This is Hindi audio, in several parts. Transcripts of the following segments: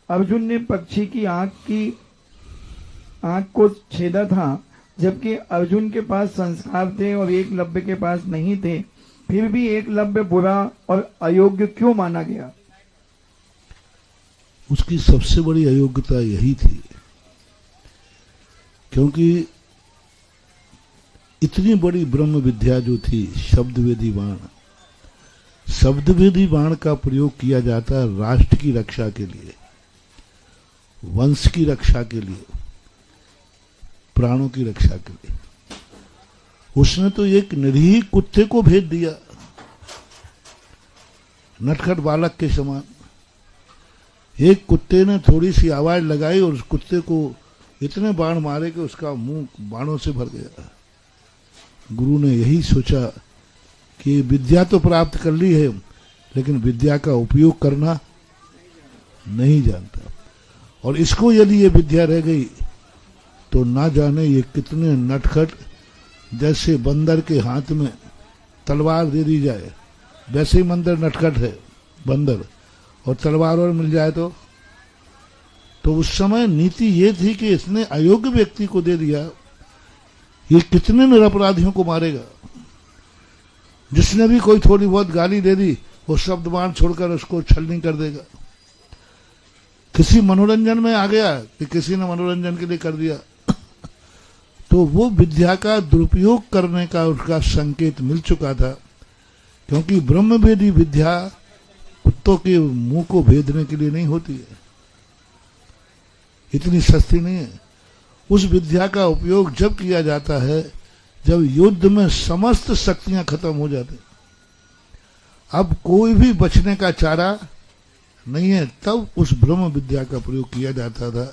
अर्जुन ने पक्षी की आंख को छेदा था, जबकि अर्जुन के पास संस्कार थे और एकलव्य के पास नहीं थे, फिर भी एकलव्य बुरा और अयोग्य क्यों माना गया? उसकी सबसे बड़ी अयोग्यता यही थी, क्योंकि इतनी बड़ी ब्रह्म विद्या जो थी, शब्दवेदी बाण, शब्दवेदी बाण का प्रयोग किया जाता है राष्ट्र की रक्षा के लिए, वंश की रक्षा के लिए, प्राणों की रक्षा के लिए। उसने तो एक निरीह कुत्ते को भेज दिया, नटखट बालक के समान। एक कुत्ते ने थोड़ी सी आवाज लगाई और उस कुत्ते को इतने बाण मारे कि उसका मुंह बाणों से भर गया। गुरु ने यही सोचा कि विद्या तो प्राप्त कर ली है, लेकिन विद्या का उपयोग करना नहीं जानता, और इसको यदि ये विद्या रह गई तो ना जाने ये कितने नटखट, जैसे बंदर के हाथ में तलवार दे दी जाए वैसे ही बंदर नटखट है बंदर, और तलवार और मिल जाए तो उस समय नीति ये थी कि इसने अयोग्य व्यक्ति को दे दिया, ये कितने निरपराधियों को मारेगा। जिसने भी कोई थोड़ी बहुत गाली दे दी वो शब्द बाण छोड़कर उसको छलनी कर देगा। किसी मनोरंजन में आ गया कि किसी ने मनोरंजन के लिए कर दिया, तो वो विद्या का दुरुपयोग करने का उसका संकेत मिल चुका था, क्योंकि ब्रह्मवेदी विद्या कुत्तों के मुंह को भेदने के लिए नहीं होती है, इतनी सस्ती नहीं है। उस विद्या का उपयोग जब किया जाता है जब युद्ध में समस्त शक्तियां खत्म हो जाती, अब कोई भी बचने का चारा नहीं है, तब उस ब्रह्म विद्या का प्रयोग किया जाता था।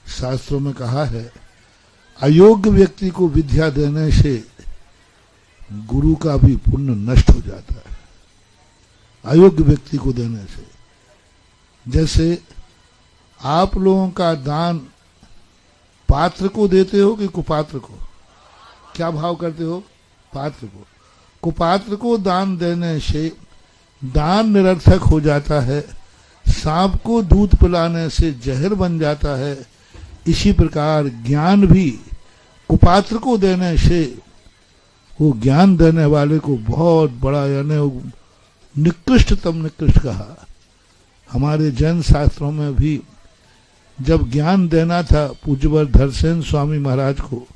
शास्त्रों में कहा है, अयोग्य व्यक्ति को विद्या देने से गुरु का भी पुण्य नष्ट हो जाता है। अयोग्य व्यक्ति को देने से, जैसे आप लोगों का दान पात्र को देते हो कि कुपात्र को? क्या भाव करते हो? पात्र को। कुपात्र को दान देने से दान निरर्थक हो जाता है, सांप को दूध पिलाने से जहर बन जाता है। इसी प्रकार ज्ञान भी कुपात्र को देने से वो ज्ञान देने वाले को बहुत बड़ा, यानी निकृष्टतम निकृष्ट कहा। हमारे जैन शास्त्रों में भी जब ज्ञान देना था पूज्यवर धरसेन स्वामी महाराज को,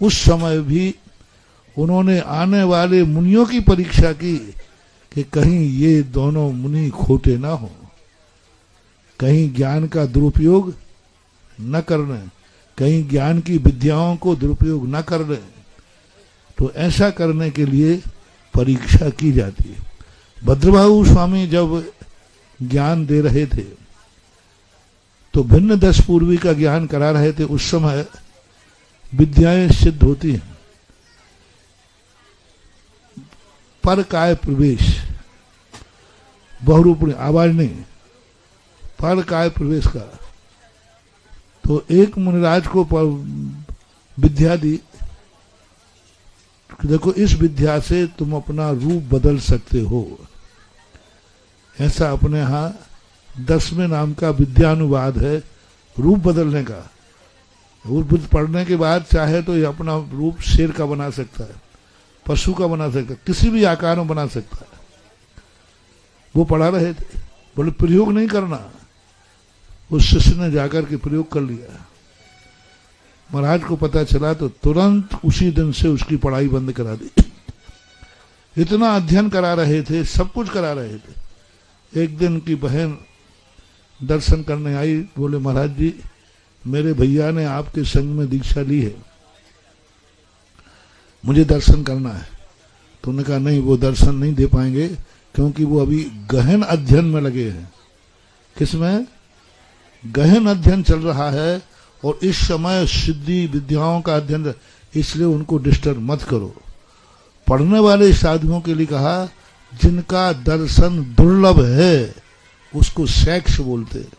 उस समय भी उन्होंने आने वाले मुनियों की परीक्षा की कि कहीं ये दोनों मुनि खोटे ना हो, कहीं ज्ञान का दुरुपयोग न करने, कहीं ज्ञान की विद्याओं को दुरुपयोग न करने। तो ऐसा करने के लिए परीक्षा की जाती है। भद्रबाहु स्वामी जब ज्ञान दे रहे थे तो भिन्न दश पूर्वी का ज्ञान करा रहे थे। उस समय विद्याएं सिद्ध होती हैं। पर काय प्रवेश, बहुरूपणी, आवाज नहीं, पर काय प्रवेश का। तो एक मुनिराज को विद्या दी, देखो इस विद्या से तुम अपना रूप बदल सकते हो। ऐसा अपने यहां 10वें नाम का विद्यानुवाद है, रूप बदलने का। रूप पढ़ने के बाद चाहे तो ये अपना रूप शेर का बना सकता है, पशु का बना सकता है, किसी भी आकार में बना सकता है। वो पढ़ा रहे थे, बोले प्रयोग नहीं करना। उस शिष्य ने जाकर के प्रयोग कर लिया। महाराज को पता चला तो तुरंत उसी दिन से उसकी पढ़ाई बंद करा दी। इतना अध्ययन करा रहे थे, सब कुछ करा रहे थे। एक दिन की बहन दर्शन करने आई, बोले महाराज जी मेरे भैया ने आपके संग में दीक्षा ली है, मुझे दर्शन करना है। तो उन्होंने कहा नहीं, वो दर्शन नहीं दे पाएंगे क्योंकि वो अभी गहन अध्ययन में लगे हैं। किसमें? गहन अध्ययन चल रहा है और इस समय सिद्धि विद्याओं का अध्ययन, इसलिए उनको डिस्टर्ब मत करो। पढ़ने वाले साधुओं के लिए कहा जिनका दर्शन दुर्लभ है उसको शैक्ष बोलते हैं।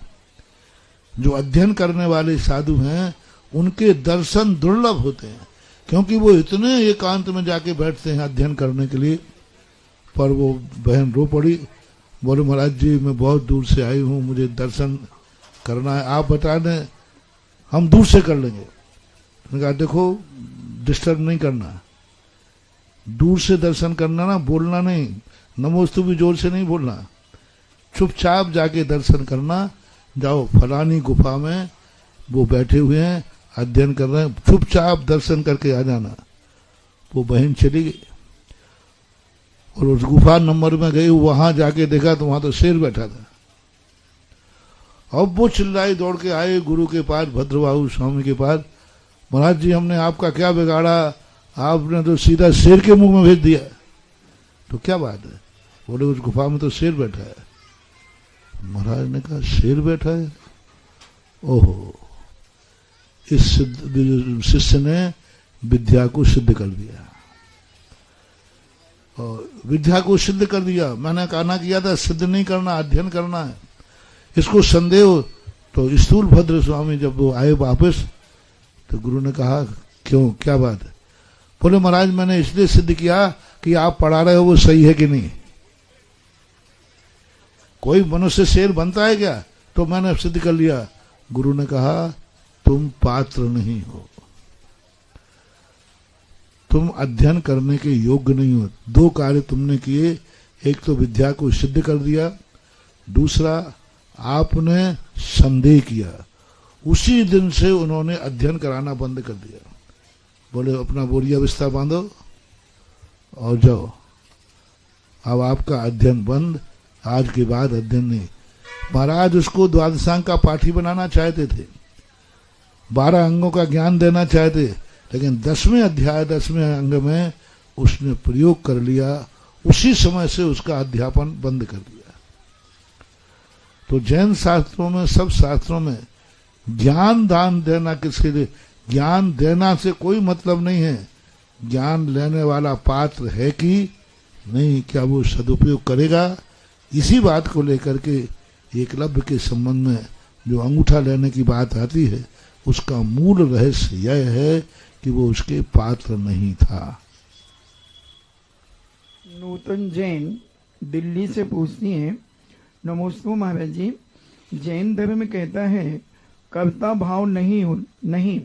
जो अध्ययन करने वाले साधु हैं उनके दर्शन दुर्लभ होते हैं, क्योंकि वो इतने एकांत में जाके बैठते हैं अध्ययन करने के लिए। पर वो बहन रो पड़ी, बोले महाराज जी मैं बहुत दूर से आई हूँ, मुझे दर्शन करना है आप बता दें, हम दूर से कर लेंगे। मैंने कहा देखो डिस्टर्ब नहीं करना, दूर से दर्शन करना ना, बोलना नहीं, नमोस्तु भी जोर से नहीं बोलना, चुपचाप जाके दर्शन करना। जाओ फलानी गुफा में वो बैठे हुए हैं, अध्ययन कर रहे हैं, चुपचाप दर्शन करके आ जाना। वो बहन चली गई और उस गुफा नंबर में गई, वहां जाके देखा तो वहां तो शेर बैठा था। अब वो चिल्लाई, दौड़ के आए गुरु के पास, भद्रबाहु स्वामी के पास, महाराज जी हमने आपका क्या बिगाड़ा, आपने तो सीधा शेर के मुंह में भेज दिया। तो क्या बात है? बोले उस गुफा में तो शेर बैठा है। महाराज ने कहा शेर बैठा है? ओहो, इस शिष्य ने विद्या को सिद्ध कर दिया, और विद्या को सिद्ध कर दिया। मैंने कहना किया था सिद्ध नहीं करना, अध्ययन करना है। इसको संदेह हो तो स्थूल भद्र स्वामी जब वो आए वापस, तो गुरु ने कहा क्यों, क्या बात है? बोले महाराज मैंने इसलिए सिद्ध किया कि आप पढ़ा रहे हो वो सही है कि नहीं। कोई मनुष्य शेर बनता है क्या? तो मैंने सिद्ध कर लिया। गुरु ने कहा तुम पात्र नहीं हो, तुम अध्ययन करने के योग्य नहीं हो। दो कार्य तुमने किए, एक तो विद्या को सिद्ध कर दिया, दूसरा आपने संदेह किया। उसी दिन से उन्होंने अध्ययन कराना बंद कर दिया। बोले अपना बोरिया बिस्तर बांधो और जाओ, अब आपका अध्ययन बंद, आज के बाद अध्ययन नहीं। महाराज उसको द्वादशांग का पाठी बनाना चाहते थे, 12 अंगों का ज्ञान देना चाहते, लेकिन 10वें अध्याय 10वें अंग में उसने प्रयोग कर लिया। उसी समय से उसका अध्यापन बंद कर दिया। तो जैन शास्त्रों में, सब शास्त्रों में ज्ञान दान देना किसके लिए? ज्ञान देना से कोई मतलब नहीं है, ज्ञान लेने वाला पात्र है कि नहीं, क्या वो सदुपयोग करेगा। इसी बात को लेकर के एकलव्य के संबंध में जो अंगूठा लेने की बात आती है, उसका मूल रहस्य यह है कि वो उसके पात्र नहीं था। नूतन जैन दिल्ली से पूछती हैं, नमोस्तु महाराज जी, जैन धर्म कहता है कर्ता भाव नहीं,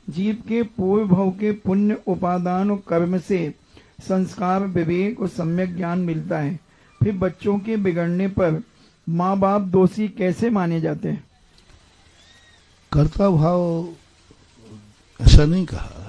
जीव के पूर्व भाव के पुण्य उपादान और कर्म से संस्कार, विवेक और सम्यक ज्ञान मिलता है। फिर बच्चों के बिगड़ने पर माँ बाप दोषी कैसे माने जाते हैं? कर्ता भाव ऐसा नहीं कहा,